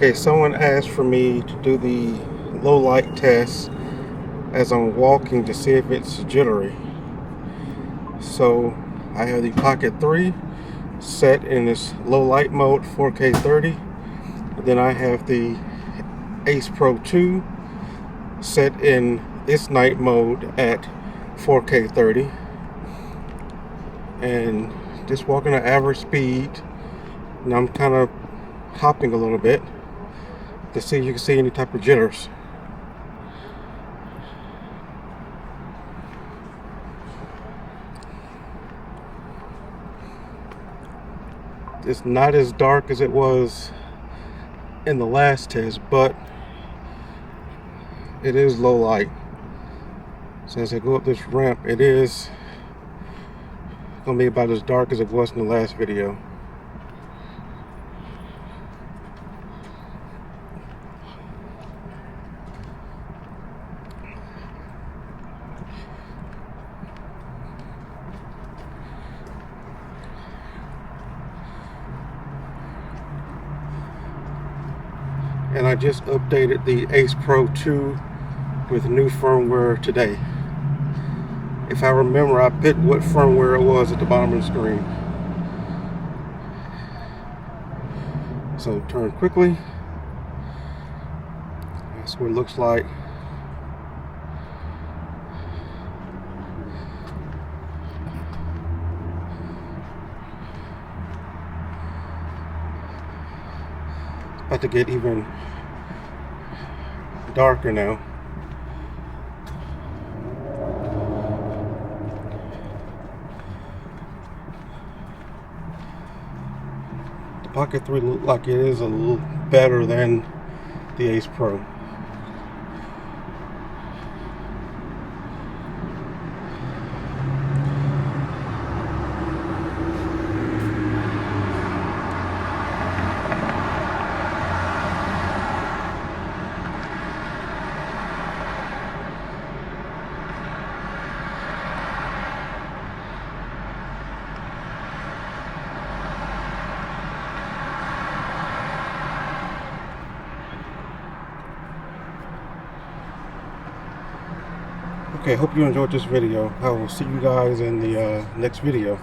Okay, someone asked for me to do the low light test as I'm walking to see if it's jittery. So I have the Pocket 3 set in this low light mode, 4K 30. Then I have the AcePro2 set in its night mode at 4K 30. And just walking at average speed. And I'm kind of hopping a little bit to see if you can see any type of jitters. It's not as dark as it was in the last test, but it is low light. So as I go up this ramp, it is gonna be about as dark as it was in the last video. And I just updated the AcePro2 with new firmware today. If I remember, I put what firmware it was at the bottom of the screen. So turn quickly. That's what it looks like. About to get even darker now. The Pocket 3 looks like it is a little better than the Ace Pro. Okay, hope you enjoyed this video. I will see you guys in the next video.